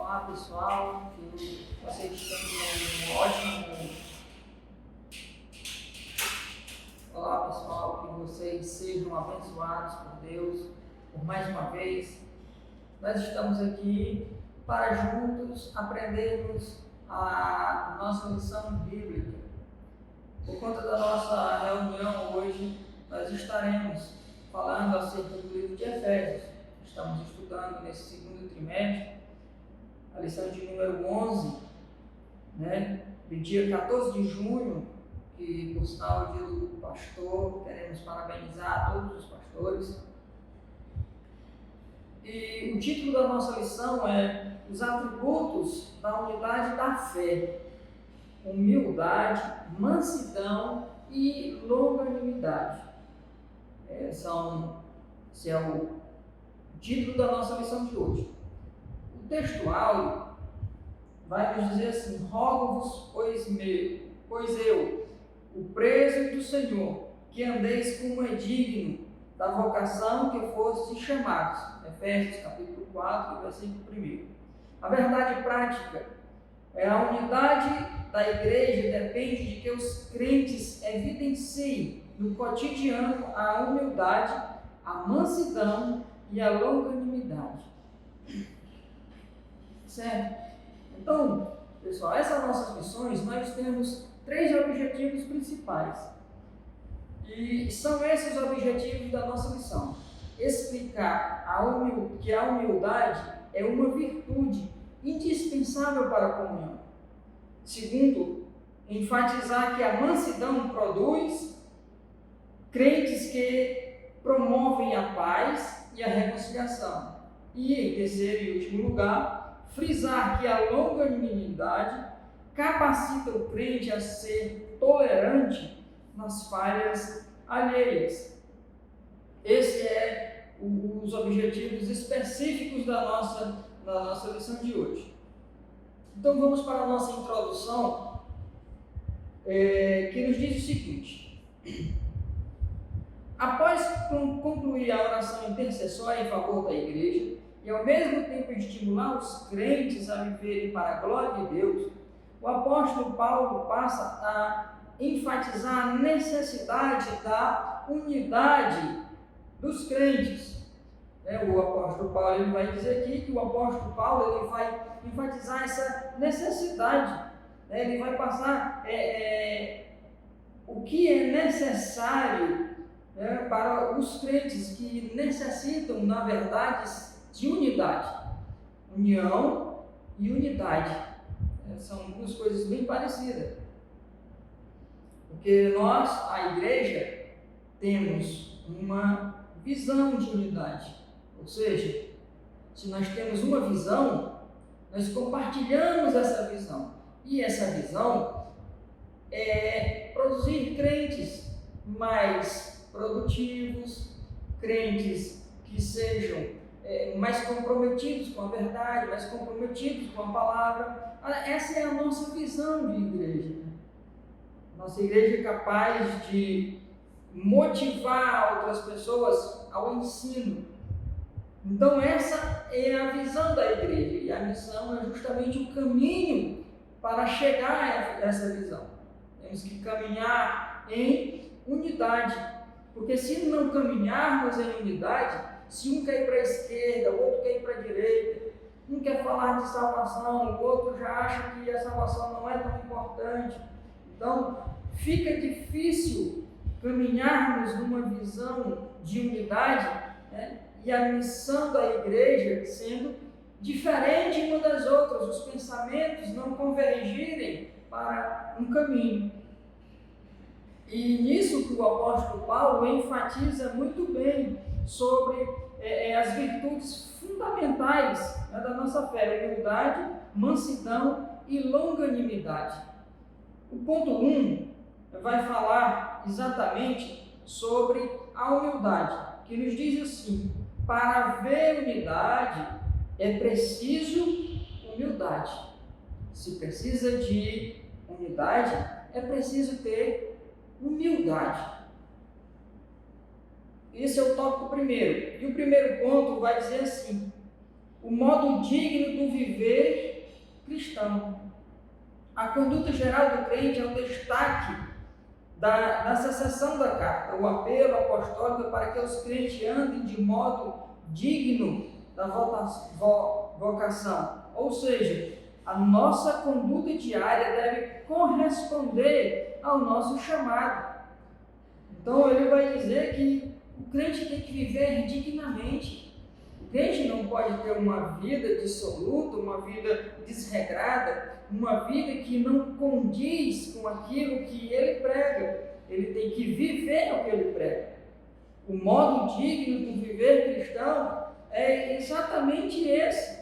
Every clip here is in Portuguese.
Olá pessoal, que vocês tenham um ótimo. Olá pessoal, que vocês sejam abençoados por Deus por mais uma vez. Nós estamos aqui para juntos aprendermos a nossa lição bíblica. Por conta da nossa reunião hoje, nós estaremos falando acerca do livro de Efésios. Estamos estudando nesse segundo trimestre a lição de número 11, do dia 14 de junho, que por sinal é o dia do pastor, queremos parabenizar todos os pastores. E o título da nossa lição é Os Atributos da Unidade da Fé: humildade, mansidão e longanimidade. Esse é o título da nossa lição de hoje. O textual vai nos dizer assim: rogo-vos, pois eu, o preso do Senhor, que andeis como é digno da vocação que fostes chamados. Efésios capítulo 4, versículo 1. A verdade prática é a unidade da igreja depende de que os crentes evidenciem no cotidiano a humildade, a mansidão e a longanimidade. Certo? Então, pessoal, essas nossas missões, nós temos 3 objetivos principais. E são esses os objetivos da nossa missão: explicar que a humildade é uma virtude indispensável para a comunhão. Segundo, enfatizar que a mansidão produz crentes que promovem a paz e a reconciliação. E, em terceiro e último lugar, frisar que a longanimidade capacita o crente a ser tolerante nas falhas alheias. Esses são os objetivos específicos da nossa lição de hoje. Então vamos para a nossa introdução, que nos diz o seguinte: após concluir a oração intercessória em favor da igreja e ao mesmo tempo estimular os crentes a viverem para a glória de Deus, o apóstolo Paulo passa a enfatizar a necessidade da unidade dos crentes. O apóstolo Paulo ele vai dizer aqui que o apóstolo Paulo ele vai enfatizar essa necessidade, ele vai passar o que é necessário para os crentes que necessitam, na verdade, de unidade. União e unidade são duas coisas bem parecidas, porque nós, a igreja, temos uma visão de unidade, ou seja, se nós temos uma visão, nós compartilhamos essa visão, e essa visão é produzir crentes mais produtivos, crentes que sejam mais comprometidos com a verdade, mais comprometidos com a palavra. Essa é a nossa visão de igreja. Nossa igreja é capaz de motivar outras pessoas ao ensino. Então essa é a visão da igreja, e a missão é justamente o caminho para chegar a essa visão. Temos que caminhar em unidade, porque se não caminharmos em unidade, se um quer ir para a esquerda, o outro quer ir para a direita, um quer falar de salvação, o outro já acha que a salvação não é tão importante, então fica difícil caminharmos numa visão de unidade, e a missão da igreja sendo diferente uma das outras, os pensamentos não convergirem para um caminho. E nisso que o apóstolo Paulo enfatiza muito bem sobre as virtudes fundamentais da nossa fé: humildade, mansidão e longanimidade. O ponto 1 vai falar exatamente sobre a humildade, que nos diz assim: para haver unidade é preciso humildade. Se precisa de unidade, é preciso ter humildade. Esse é o tópico primeiro. E o primeiro ponto vai dizer assim: o modo digno do viver cristão. A conduta geral do crente é o destaque dessa seção da carta, o apelo apostólico para que os crentes andem de modo digno da vocação. Ou seja, a nossa conduta diária deve corresponder ao nosso chamado. Então ele vai dizer que o crente tem que viver dignamente. O crente não pode ter uma vida dissoluta, uma vida desregrada, uma vida que não condiz com aquilo que ele prega. Ele tem que viver o que ele prega. O modo digno do viver cristão é exatamente esse.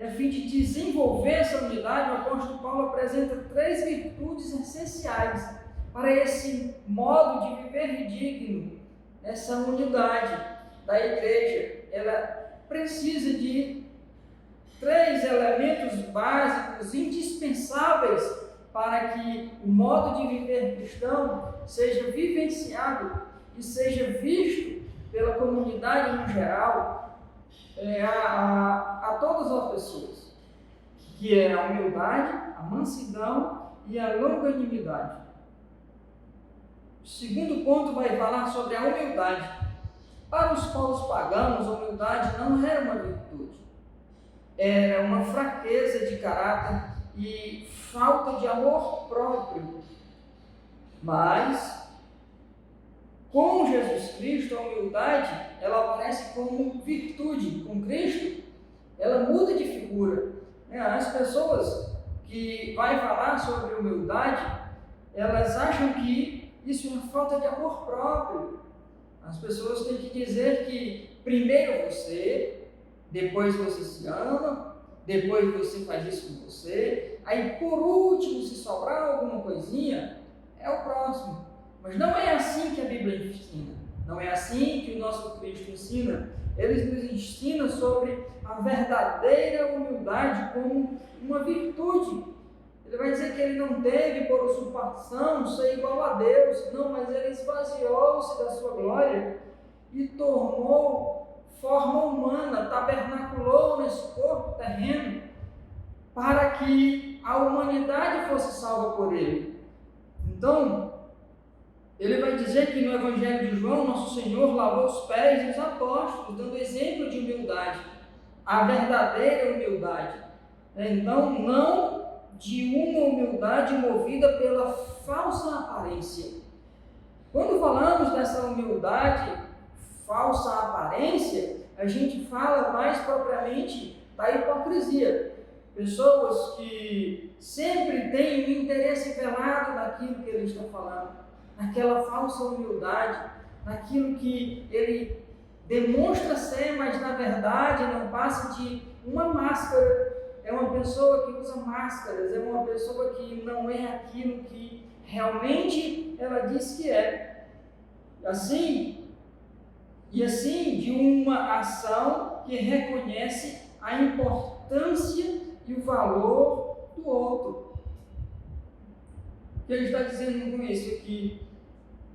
A fim de desenvolver essa unidade, o apóstolo Paulo apresenta 3 virtudes essenciais para esse modo de viver digno. Essa unidade da igreja, ela precisa de 3 elementos básicos, indispensáveis, para que o modo de viver cristão seja vivenciado e seja visto pela comunidade no geral, a todas as pessoas, que é a humildade, a mansidão e a longanimidade. O segundo ponto vai falar sobre a humildade. Para os povos pagãos, a humildade não era uma virtude, era uma fraqueza de caráter e falta de amor próprio. Mas, com Jesus Cristo, a humildade, ela aparece como virtude. Com Cristo, ela muda de figura. As pessoas que vai falar sobre humildade, elas acham que isso é uma falta de amor próprio. As pessoas têm que dizer que primeiro você, depois você se ama, depois você faz isso com você, aí por último, se sobrar alguma coisinha, é o próximo. Mas não é assim que a Bíblia ensina, não é assim que o nosso Cristo ensina. Ele nos ensina sobre a verdadeira humildade como uma virtude. Ele vai dizer que ele não teve por usurpação ser igual a Deus, não, mas ele esvaziou-se da sua glória e tornou forma humana, tabernaculou nesse corpo terreno, para que a humanidade fosse salva por ele. Então, ele vai dizer que no Evangelho de João, nosso Senhor lavou os pés dos apóstolos, dando exemplo de humildade, a verdadeira humildade. Então, não de uma humildade movida pela falsa aparência. Quando falamos dessa humildade, falsa aparência, a gente fala mais propriamente da hipocrisia. Pessoas que sempre têm um interesse velado naquilo que ele está falando, naquela falsa humildade, naquilo que ele demonstra ser, mas na verdade não passa de uma máscara. É uma pessoa que usa máscaras, é uma pessoa que não é aquilo que realmente ela diz que é. Assim, de uma ação que reconhece a importância e o valor do outro. O que ele está dizendo com isso? Que,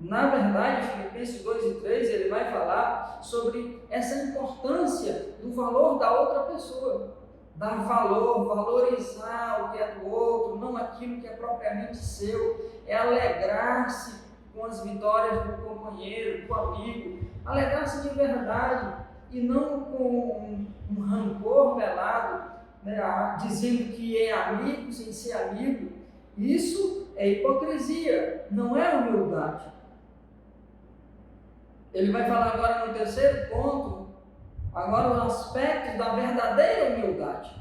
na verdade, Filipenses 2 e 3, ele vai falar sobre essa importância do valor da outra pessoa. Dar valor, valorizar o que é do outro, não aquilo que é propriamente seu. É alegrar-se com as vitórias do companheiro, do amigo. Alegrar-se de verdade e não com um rancor velado, dizendo que é amigo sem ser amigo. Isso é hipocrisia, não é humildade. Ele vai falar agora no terceiro ponto, agora o aspecto da verdadeira humildade.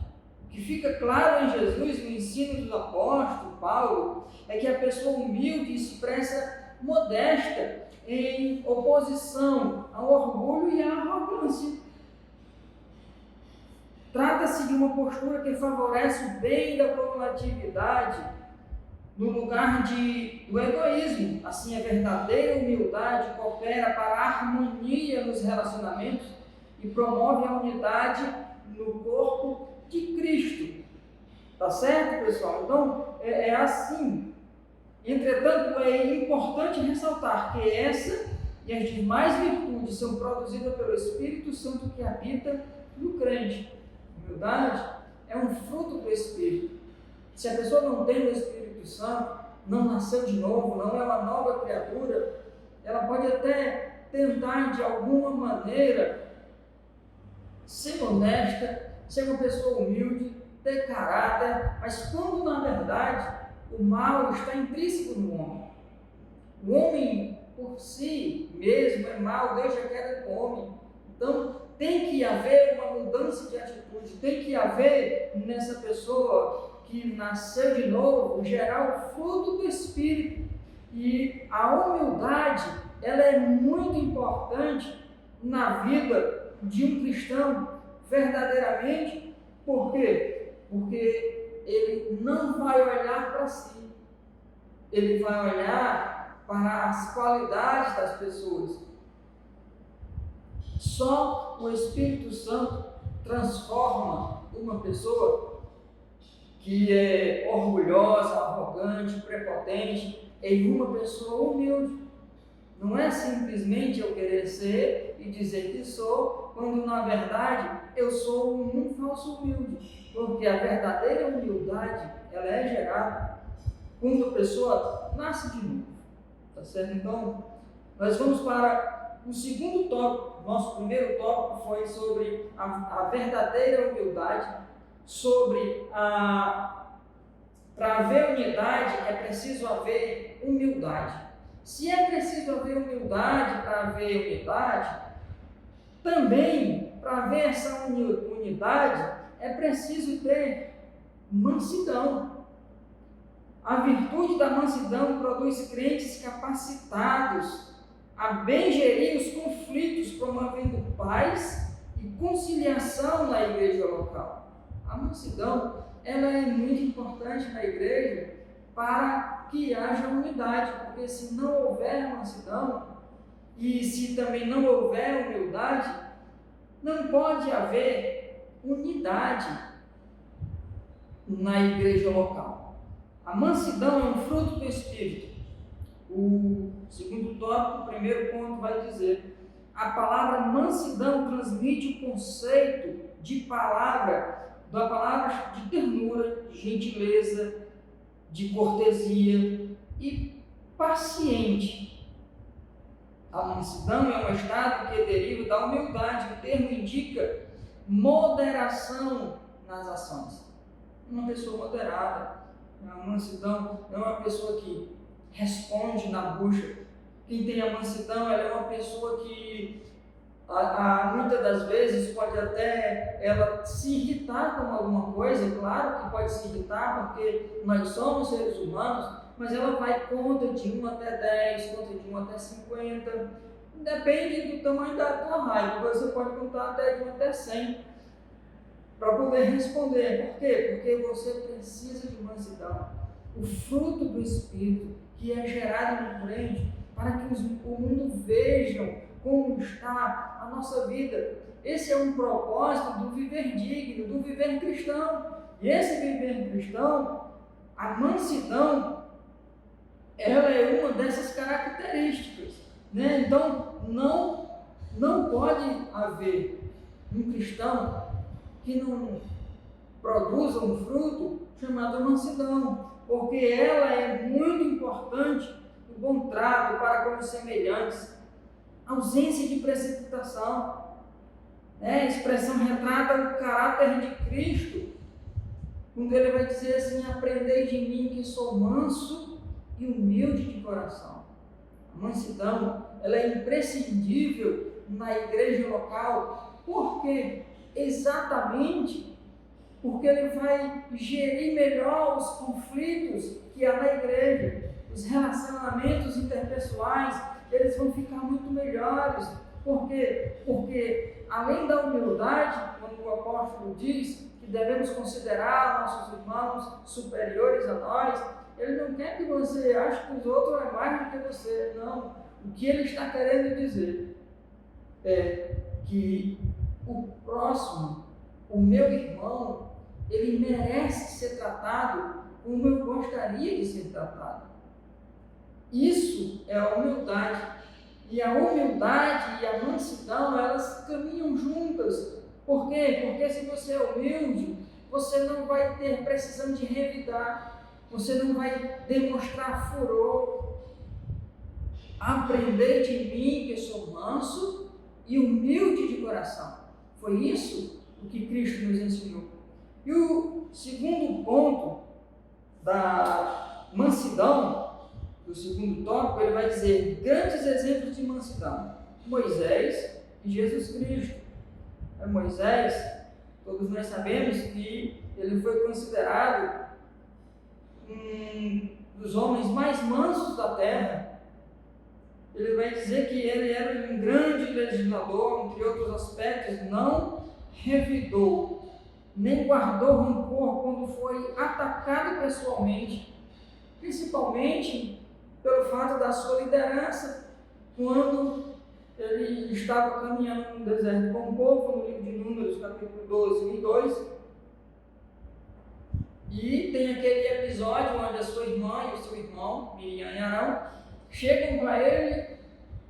O que fica claro em Jesus, no ensino do apóstolo Paulo, é que a pessoa humilde expressa modesta em oposição ao orgulho e à arrogância. Trata-se de uma postura que favorece o bem da coletividade no lugar do egoísmo. Assim, a verdadeira humildade coopera para a harmonia nos relacionamentos e promove a unidade no corpo de Cristo. Tá certo, pessoal? Então, é assim. Entretanto, é importante ressaltar que essa e as demais virtudes são produzidas pelo Espírito Santo que habita no crente. Humildade é um fruto do Espírito. Se a pessoa não tem o Espírito Santo, não nasceu de novo, não é uma nova criatura, ela pode até tentar de alguma maneira ser honesta, ser uma pessoa humilde, ter caráter, mas quando na verdade o mal está intrínseco no homem. O homem por si mesmo é mau, Deus já quer o homem. Então tem que haver uma mudança de atitude, tem que haver nessa pessoa que nasceu de novo, gerar o fruto do Espírito. E a humildade, ela é muito importante na vida de um cristão, verdadeiramente. Por quê? Porque ele não vai olhar para si, ele vai olhar para as qualidades das pessoas. Só o Espírito Santo transforma uma pessoa que é orgulhosa, arrogante, prepotente, em uma pessoa humilde. Não é simplesmente eu querer ser e dizer que sou, quando na verdade eu sou um falso humilde. Porque a verdadeira humildade, ela é gerada quando a pessoa nasce de novo. Tá certo? Então, nós vamos para o segundo tópico. Nosso primeiro tópico foi sobre a verdadeira humildade, sobre para haver unidade é preciso haver humildade. Se é preciso haver humildade para haver unidade, também para haver essa unidade é preciso ter mansidão. A virtude da mansidão produz crentes capacitados a bem gerir os conflitos, promovendo paz e conciliação na igreja local. A mansidão, ela é muito importante na igreja para que haja unidade, porque se não houver mansidão e se também não houver humildade, não pode haver unidade na igreja local. A mansidão é um fruto do Espírito. O segundo tópico, o primeiro ponto vai dizer: a palavra mansidão transmite o conceito da palavra de ternura, de gentileza, de cortesia e paciente. A mansidão é um estado que deriva da humildade. O termo indica moderação nas ações. Uma pessoa moderada. A mansidão não é uma pessoa que responde na bucha. Quem tem a mansidão, ela é uma pessoa que muitas das vezes pode até ela se irritar com alguma coisa. Claro que pode se irritar, porque nós somos seres humanos, mas ela vai conta de 1 até 10, conta de 1 até 50, depende do tamanho da tua raiva. Você pode contar até de 1 até 100 para poder responder. Por quê? Porque você precisa de mansidão, o fruto do Espírito que é gerado no crente, para que o mundo vejam como está a nossa vida. Esse é um propósito do viver digno, do viver cristão. E esse viver cristão, a mansidão, ela é uma dessas características, né? Então, não pode haver um cristão que não produza um fruto chamado mansidão, porque ela é muito importante no bom trato para com os semelhantes. Ausência de precipitação, né? A expressão retrata o caráter de Cristo, quando ele vai dizer assim: aprendei de mim que sou manso e humilde de coração. A mansidão, ela é imprescindível na igreja local. Por quê? Exatamente porque ele vai gerir melhor os conflitos que há na igreja. Os relacionamentos interpessoais, eles vão ficar muito melhores. Por quê? Porque além da humildade, quando o apóstolo diz que devemos considerar nossos irmãos superiores a nós, ele não quer que você ache que os outros é mais do que você. Não. O que ele está querendo dizer é que o próximo, o meu irmão, ele merece ser tratado como eu gostaria de ser tratado. Isso é a humildade. E a humildade e a mansidão, elas caminham juntas, Por quê? Porque se você é humilde, você não vai ter precisão de revidar, você não vai demonstrar furor. Aprendei de mim, que sou manso e humilde de coração. Foi isso o que Cristo nos ensinou. E o segundo ponto da mansidão, do segundo tópico, ele vai dizer grandes exemplos de mansidão: Moisés e Jesus Cristo. Moisés, todos nós sabemos que ele foi considerado um dos homens mais mansos da terra. Ele vai dizer que ele era um grande legislador, entre outros aspectos, não revidou, nem guardou rancor quando foi atacado pessoalmente, principalmente pelo fato da sua liderança, quando ele estava caminhando no deserto com o povo, no livro de Números, capítulo 12 e 2, e tem aquele episódio onde a sua irmã e o seu irmão, Miriam e Arão, chegam para ele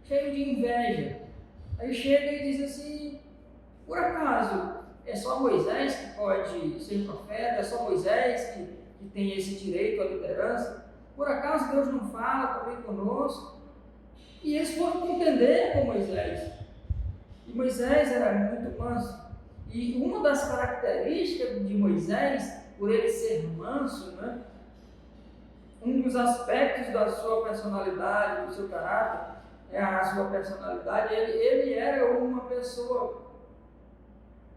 cheio de inveja. Aí chega e diz assim: por acaso é só Moisés que pode ser profeta? É só Moisés que tem esse direito à liderança? Por acaso Deus não fala também conosco? E eles foram contender com Moisés. E Moisés era muito manso. E uma das características de Moisés, por ele ser manso, né, um dos aspectos da sua personalidade, do seu caráter, é a sua personalidade. Ele era uma pessoa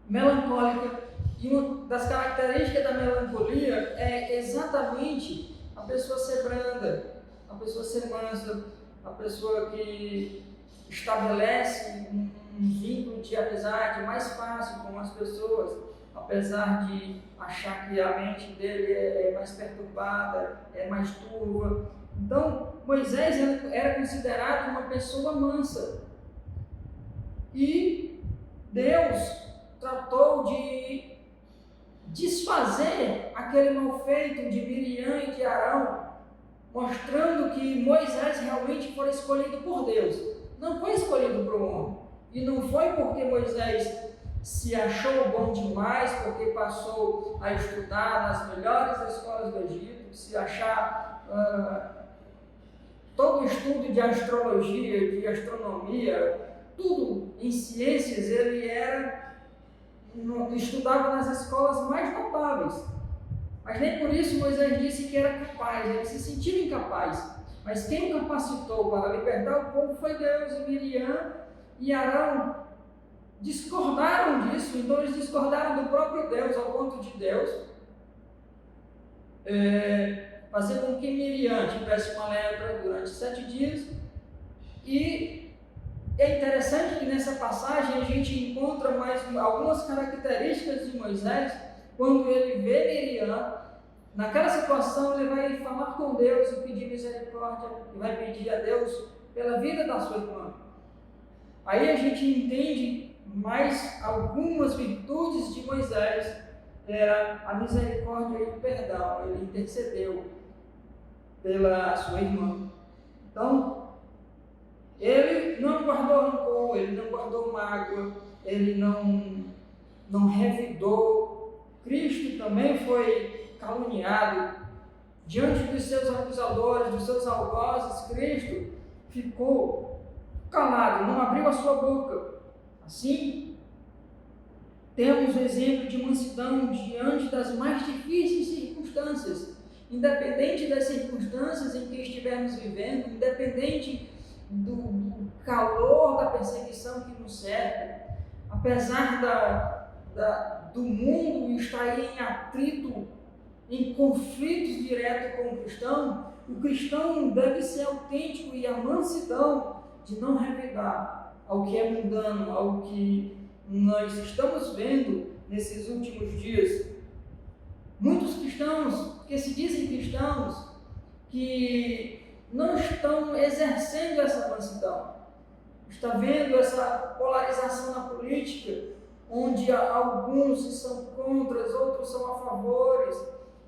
melancólica. E uma das características da melancolia é exatamente a pessoa ser branda, a pessoa ser mansa, a pessoa que estabelece um vínculo de amizade mais fácil com as pessoas, apesar de achar que a mente dele é mais perturbada, é mais turva. Então, Moisés era considerado uma pessoa mansa. E Deus tratou de desfazer aquele mal feito de Miriam e de Arão, mostrando que Moisés realmente foi escolhido por Deus, não foi escolhido por um homem. E não foi porque Moisés se achou bom demais, porque passou a estudar nas melhores escolas do Egito, se achar todo o estudo de astrologia, de astronomia, tudo em ciências, ele estudava nas escolas mais notáveis. Mas nem por isso Moisés disse que era capaz, ele se sentiu incapaz. Mas quem o capacitou para libertar o povo foi Deus. E Miriam e Arão discordaram disso, então eles discordaram do próprio Deus, ao ponto de Deus fazer com que Miriam tivesse uma lepra durante 7 dias. E é interessante que nessa passagem a gente encontra mais algumas características de Moisés. Quando ele vê Miriam, naquela situação ele vai falar com Deus e pedir misericórdia, e vai pedir a Deus pela vida da sua irmã. Aí a gente entende mais algumas virtudes de Moisés, era a misericórdia e o perdão. Ele intercedeu pela sua irmã. Então, ele não guardou rancor, ele não guardou mágoa, ele não revidou. Cristo também foi caluniado diante dos seus acusadores, dos seus algozes. Cristo ficou calado, não abriu a sua boca. Assim, temos o exemplo de mansidão diante das mais difíceis circunstâncias. Independente das circunstâncias em que estivermos vivendo, independente do calor da perseguição que nos cerca, apesar do mundo estar em atrito, em conflitos diretos com o cristão deve ser autêntico, e a mansidão de não revidar ao que é mundano, ao que nós estamos vendo nesses últimos dias. Muitos cristãos que se dizem cristãos, que não estão exercendo essa mansidão. Está vendo essa polarização na política, onde alguns são contra, outros são a favores,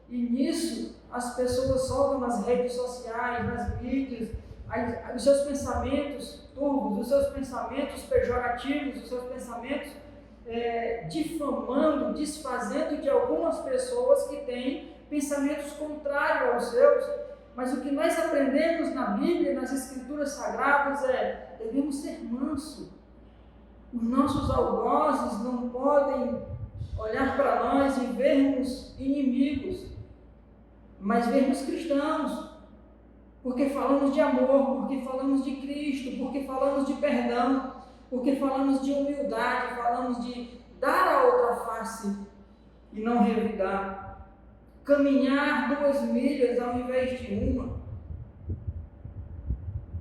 e nisso as pessoas soltam nas redes sociais, nas mídias, os seus pensamentos turvos, os seus pensamentos pejorativos, os seus pensamentos difamando, desfazendo de algumas pessoas que têm pensamentos contrários aos seus, mas o que nós aprendemos na Bíblia, nas Escrituras Sagradas devemos ser mansos. Os nossos algozes não podem olhar para nós e vermos inimigos, mas vermos cristãos, porque falamos de amor, porque falamos de Cristo, porque falamos de perdão, porque falamos de humildade, falamos de dar a outra face e não revidar, caminhar 2 milhas ao invés de uma,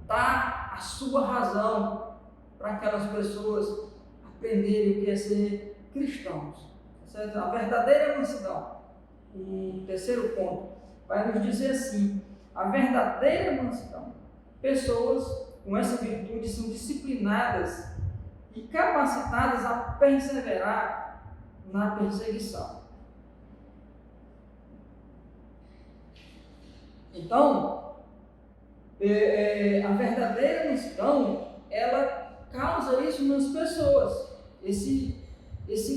dar a sua razão para aquelas pessoas aprenderem o que é ser cristãos. A verdadeira mansidão. O terceiro ponto vai nos dizer assim: a verdadeira mansidão. Pessoas com essa virtude são disciplinadas e capacitadas a perseverar na perseguição. Então, a verdadeira mansidão, ela causa isso nas pessoas, esse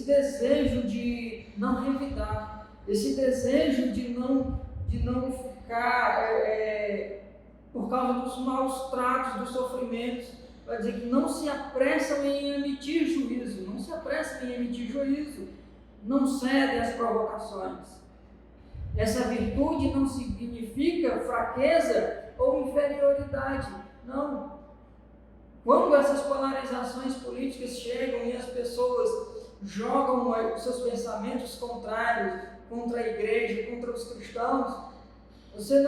desejo de não revidar, esse desejo de não ficar por causa dos maus tratos, dos sofrimentos, vai dizer que não se apressam em emitir juízo, não cedem às provocações. Essa virtude não significa fraqueza ou inferioridade, não. Quando essas polarizações políticas chegam e as pessoas jogam os seus pensamentos contrários contra a igreja, contra os cristãos, você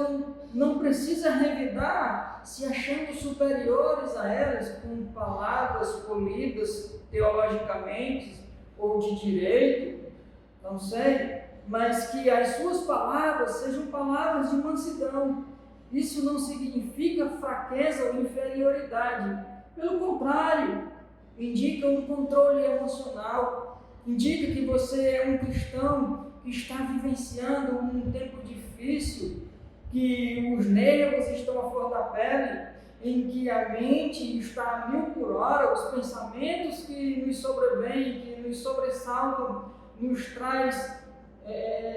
não precisa revidar se achando superiores a elas com palavras polidas teologicamente ou de direito, não sei, mas que as suas palavras sejam palavras de mansidão. Isso não significa fraqueza ou inferioridade. Pelo contrário, indica um controle emocional, indica que você é um cristão que está vivenciando um tempo difícil, que os nervos estão à flor da pele, em que a mente está a 1000 por hora, os pensamentos que nos sobrevêm, que nos sobressaltam, nos traz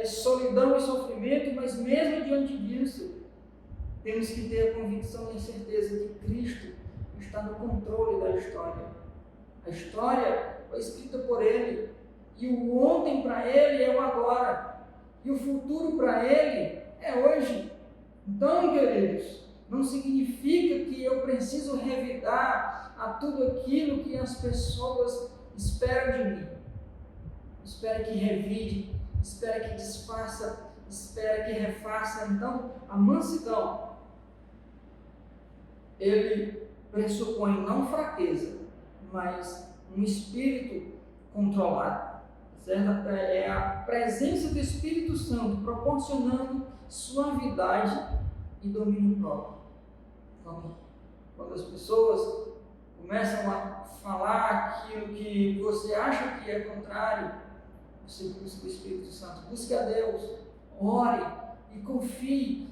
solidão e sofrimento, mas mesmo diante disso, temos que ter a convicção e a certeza de que Cristo está no controle da história. A história foi escrita por Ele, e o ontem para Ele é o agora, e o futuro para Ele é hoje. Então, queridos, não significa que eu preciso revidar a tudo aquilo que as pessoas esperam de mim. Espera que revide, espera que desfaça, espera que refaça. Então, a mansidão, ele pressupõe não fraqueza, mas um espírito controlado, certo? É a presença do Espírito Santo proporcionando suavidade e domínio próprio. Então, quando as pessoas começam a falar aquilo que você acha que é contrário, você busca o Espírito Santo, busque a Deus, ore e confie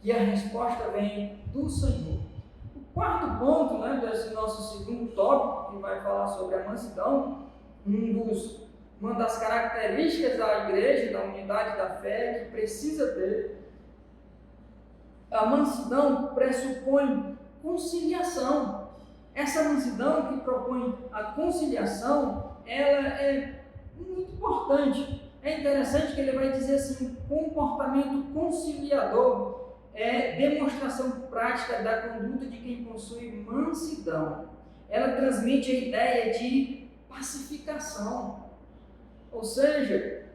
que a resposta vem do Senhor. O quarto ponto, desse nosso segundo tópico, que vai falar sobre a mansidão, uma das características da igreja, da unidade da fé, que precisa ter, a mansidão pressupõe conciliação. Essa mansidão que propõe a conciliação, ela é muito importante. É interessante que ele vai dizer assim: comportamento conciliador é demonstração prática da conduta de quem possui mansidão. Ela transmite a ideia de pacificação. Ou seja,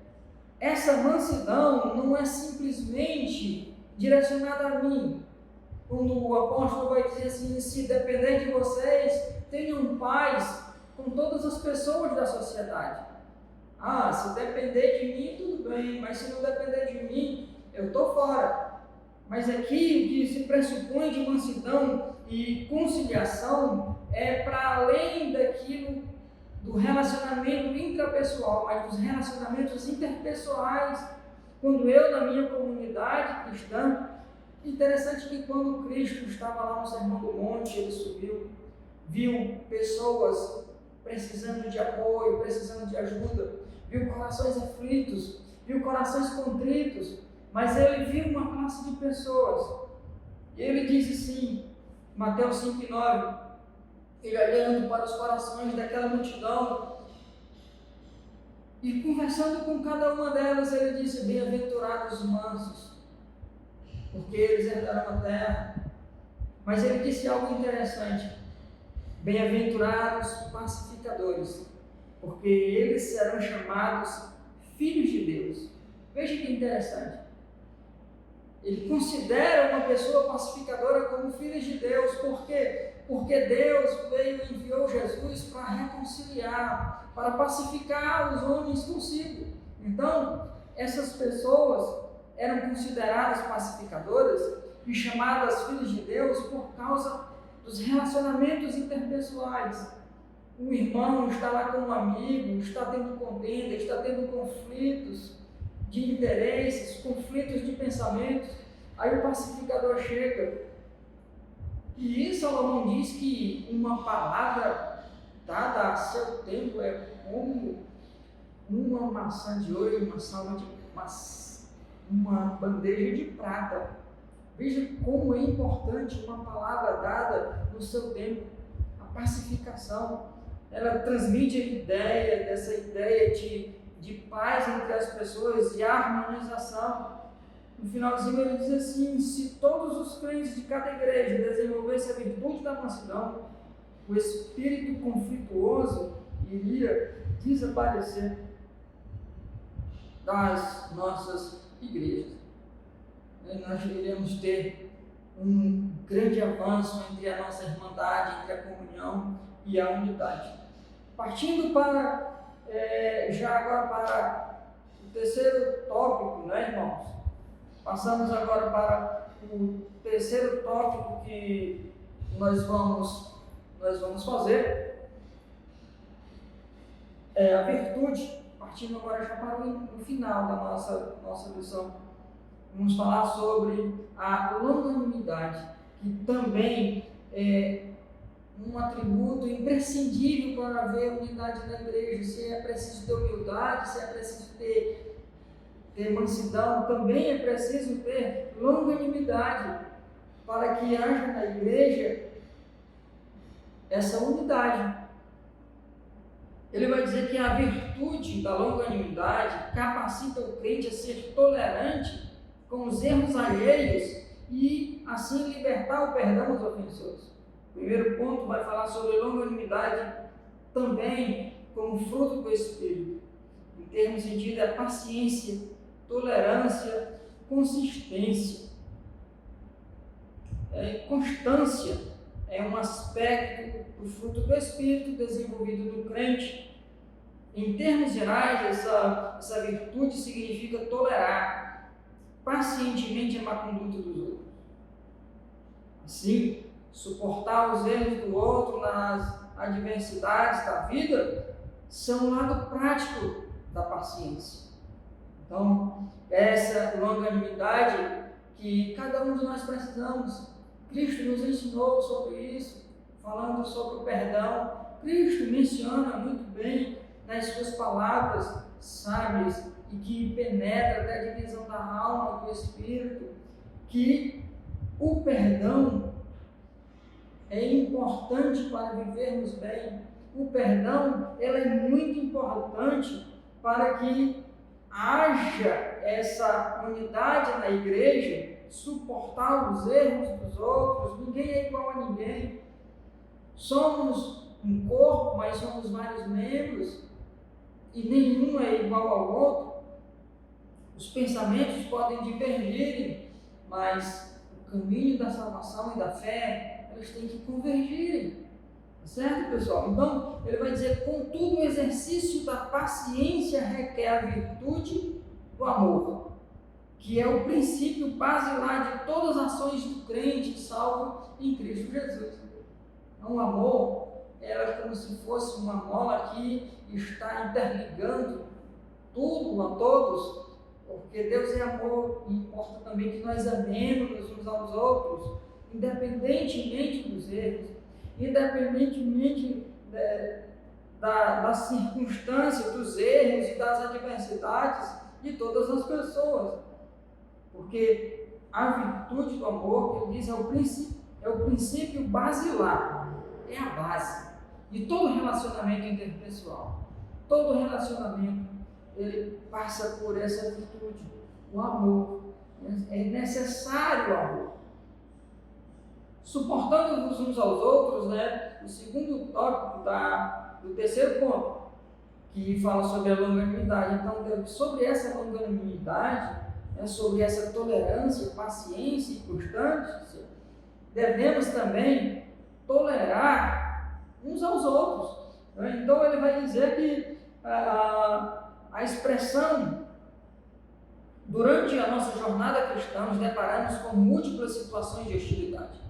essa mansidão não é simplesmente direcionada a mim. Quando o apóstolo vai dizer assim: se depender de vocês, tenham paz com todas as pessoas da sociedade. Se depender de mim, tudo bem, mas se não depender de mim, eu estou fora. Mas aqui o que se pressupõe de mansidão e conciliação é para além daquilo do relacionamento intrapessoal, mas dos relacionamentos interpessoais. Quando eu, na minha comunidade cristã, interessante que quando Cristo estava lá no Sermão do Monte, ele subiu, viu pessoas precisando de apoio, precisando de ajuda, viu corações aflitos, viu corações contritos, mas ele viu uma classe de pessoas. E ele diz assim, Mateus 5:9, ele olhando para os corações daquela multidão e conversando com cada uma delas, ele disse: bem-aventurados os mansos, porque eles herdarão a terra. Mas ele disse algo interessante: bem-aventurados pacificadores, porque eles serão chamados filhos de Deus. Veja que interessante. Ele considera uma pessoa pacificadora como filha de Deus. Por quê? Porque Deus veio e enviou Jesus para reconciliar, para pacificar os homens consigo. Então, essas pessoas eram consideradas pacificadoras e chamadas filhas de Deus por causa dos relacionamentos interpessoais. Um irmão está lá com um amigo, está tendo contenda, está tendo conflitos de interesses, conflitos de pensamentos. Aí o pacificador chega. E Salomão diz que uma palavra dada a seu tempo é como uma maçã de ouro e uma bandeja de prata. Veja como é importante uma palavra dada no seu tempo. A pacificação, ela transmite a ideia, dessa ideia de paz entre as pessoas e harmonização. No finalzinho ele diz assim: se todos os crentes de cada igreja desenvolvessem a virtude da mansidão, o espírito conflituoso iria desaparecer das nossas igrejas. Nós iremos ter um grande avanço entre a nossa irmandade, entre a comunhão e a unidade. Partindo para, já agora para o terceiro tópico, né, irmãos? Passamos agora para o terceiro tópico que nós vamos fazer, a virtude. Partindo agora já para o final da nossa lição, vamos falar sobre a longanimidade, que também é um atributo imprescindível para haver unidade na igreja. Se é preciso ter humildade, se é preciso ter mansidão, também é preciso ter longanimidade para que haja na igreja essa unidade. Ele vai dizer que a virtude da longanimidade capacita o crente a ser tolerante com os erros alheios e assim libertar o perdão dos ofensores. O primeiro ponto vai falar sobre longanimidade também como fruto do Espírito. Em termos sentido, é paciência, tolerância, consistência. Constância é um aspecto do fruto do Espírito desenvolvido no crente. Em termos gerais, essa virtude significa tolerar pacientemente a má conduta dos outros. Assim, suportar os erros do outro nas adversidades da vida são um lado prático da paciência. Então, essa longanimidade que cada um de nós precisamos. Cristo nos ensinou sobre isso, falando sobre o perdão. Cristo menciona muito bem nas suas palavras sábias e que penetra até a divisão da alma e do espírito, que o perdão é importante para vivermos bem. O perdão é muito importante para que haja essa unidade na igreja, suportar os erros dos outros. Ninguém é igual a ninguém. Somos um corpo, mas somos vários membros e nenhum é igual ao outro. Os pensamentos podem divergirem, mas o caminho da salvação e da fé, eles têm que convergirem. Certo, pessoal? Então, ele vai dizer: contudo, o exercício da paciência requer a virtude do amor, que é o princípio basilar de todas as ações do crente salvo em Cristo Jesus. Então, o amor é como se fosse uma mola que está interligando tudo a todos, porque Deus é amor e importa também que nós amemos uns aos outros, independentemente dos erros, independentemente das circunstâncias, dos erros e das adversidades de todas as pessoas. Porque a virtude do amor, que ele diz, é o princípio basilar, é a base de todo relacionamento interpessoal. Todo relacionamento, ele passa por essa virtude, o amor. É necessário o amor. Suportando-vos uns aos outros, né? O segundo tópico do terceiro ponto, que fala sobre a longanimidade. Então, sobre essa longanimidade, sobre essa tolerância, paciência e constância, devemos também tolerar uns aos outros. Então, ele vai dizer que a expressão, durante a nossa jornada cristã, nos deparamos com múltiplas situações de hostilidade.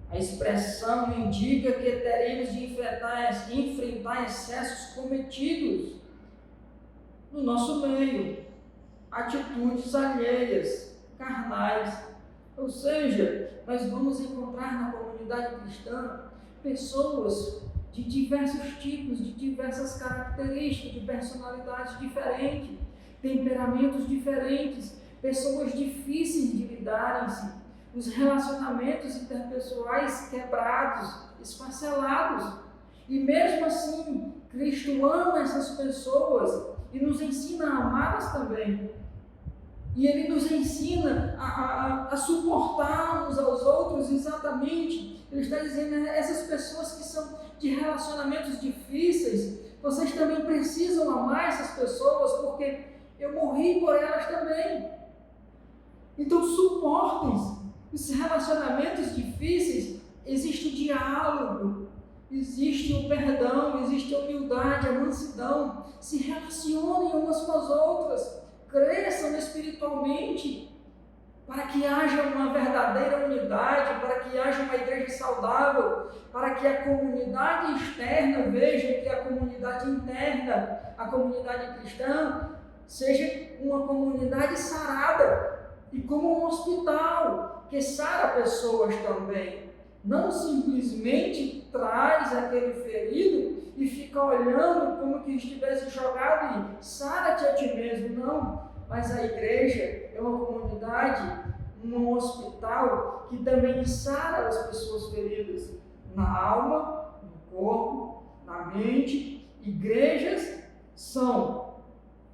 A expressão indica que teremos de enfrentar excessos cometidos no nosso meio, atitudes alheias, carnais. Ou seja, nós vamos encontrar na comunidade cristã pessoas de diversos tipos, de diversas características, de personalidades diferentes, temperamentos diferentes, pessoas difíceis de lidarem-se, os relacionamentos interpessoais quebrados, esfacelados. E mesmo assim, Cristo ama essas pessoas e nos ensina a amá-las também. E Ele nos ensina a suportar uns aos outros exatamente. Ele está dizendo, essas pessoas que são de relacionamentos difíceis, vocês também precisam amar essas pessoas, porque eu morri por elas também. Então suportem-se. Esses relacionamentos difíceis, existe o diálogo, existe o perdão, existe a humildade, a mansidão. Se relacionem umas com as outras, cresçam espiritualmente, para que haja uma verdadeira unidade, para que haja uma igreja saudável, para que a comunidade externa veja que a comunidade interna, a comunidade cristã, seja uma comunidade sarada e como um hospital que sara pessoas também. Não simplesmente traz aquele ferido e fica olhando como que estivesse jogado e sara-te a ti mesmo. Não, mas a igreja é uma comunidade, um hospital que também sara as pessoas feridas na alma, no corpo, na mente. Igrejas são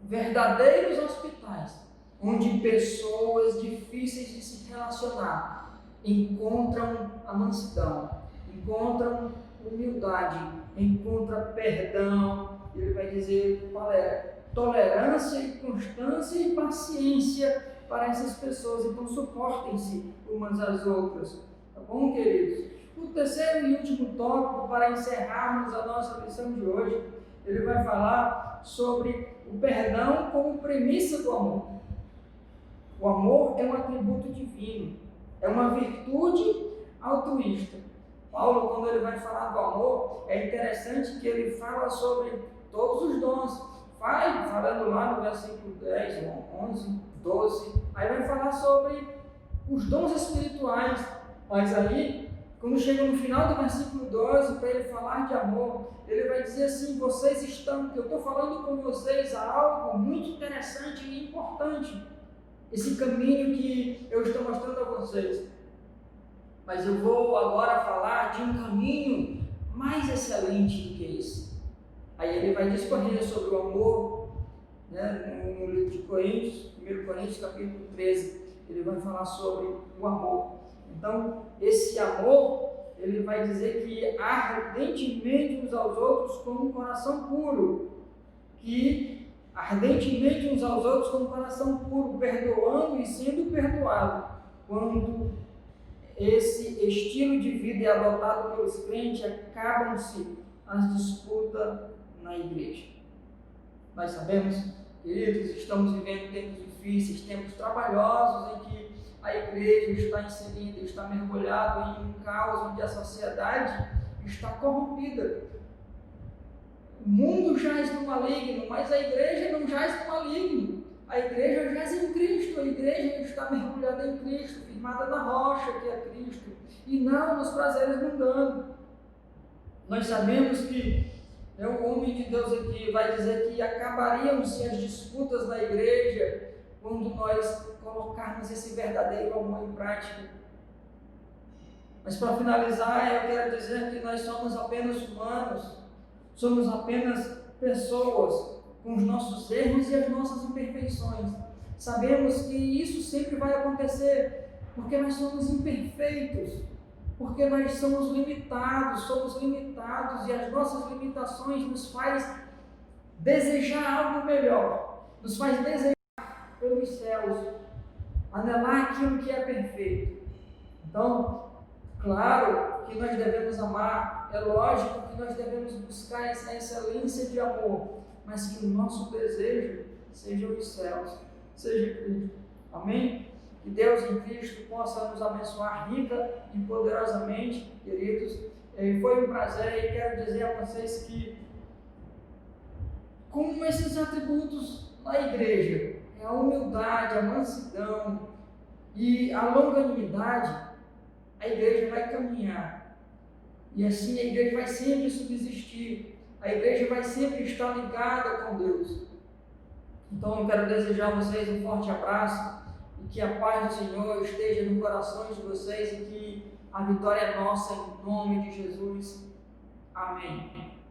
verdadeiros hospitais, onde pessoas difíceis de se relacionar encontram a mansidão, encontram humildade, encontram perdão. Ele vai dizer qual é: tolerância e constância e paciência para essas pessoas. Então suportem-se umas às outras, tá bom, queridos? O terceiro e último tópico, para encerrarmos a nossa lição de hoje, ele vai falar sobre o perdão como premissa do amor. O amor é um atributo divino, é uma virtude altruísta. Paulo, quando ele vai falar do amor, é interessante que ele fala sobre todos os dons. Vai falando lá no versículo 10, 11, 12, aí vai falar sobre os dons espirituais. Mas aí, quando chega no final do versículo 12, para ele falar de amor, ele vai dizer assim: vocês estão, que eu estou falando com vocês algo muito interessante e importante, esse caminho que eu estou mostrando a vocês. Mas eu vou agora falar de um caminho mais excelente do que esse. Aí ele vai discorrer sobre o amor, né, no livro de Coríntios, 1 Coríntios capítulo 13, ele vai falar sobre o amor. Então, esse amor, ele vai dizer que ardentemente uns aos outros com um coração puro, que ardentemente uns aos outros com um coração puro, perdoando e sendo perdoado. Quando esse estilo de vida é adotado pelos crentes, acabam-se as disputas na igreja. Nós sabemos, queridos, estamos vivendo tempos difíceis, tempos trabalhosos, em que a igreja está inserida, está mergulhada em um caos onde a sociedade está corrompida. O mundo jaz no maligno, mas a igreja não jaz no maligno. A igreja jaz em Cristo, a igreja está mergulhada em Cristo, firmada na rocha que é Cristo, e não nos prazeres mundanos. Nós sabemos que O homem de Deus aqui vai dizer que acabariam-se as disputas na igreja quando nós colocarmos esse verdadeiro amor em prática. Mas para finalizar, eu quero dizer que nós somos apenas humanos, somos apenas pessoas com os nossos erros e as nossas imperfeições. Sabemos que isso sempre vai acontecer, porque nós somos imperfeitos, porque nós somos limitados e as nossas limitações nos faz desejar algo melhor, nos faz desejar pelos céus, anelar aquilo que é perfeito. Então, claro que nós devemos amar, é lógico que nós devemos buscar essa excelência de amor, mas que o nosso desejo seja os céus, seja Cristo. Amém? Que Deus em Cristo possa nos abençoar rica e poderosamente, queridos. Foi um prazer e quero dizer a vocês que, com esses atributos na igreja, a humildade, a mansidão e a longanimidade, a igreja vai caminhar. E assim a igreja vai sempre subsistir. A igreja vai sempre estar ligada com Deus. Então eu quero desejar a vocês um forte abraço e que a paz do Senhor esteja no coração de vocês e que a vitória é nossa em nome de Jesus. Amém.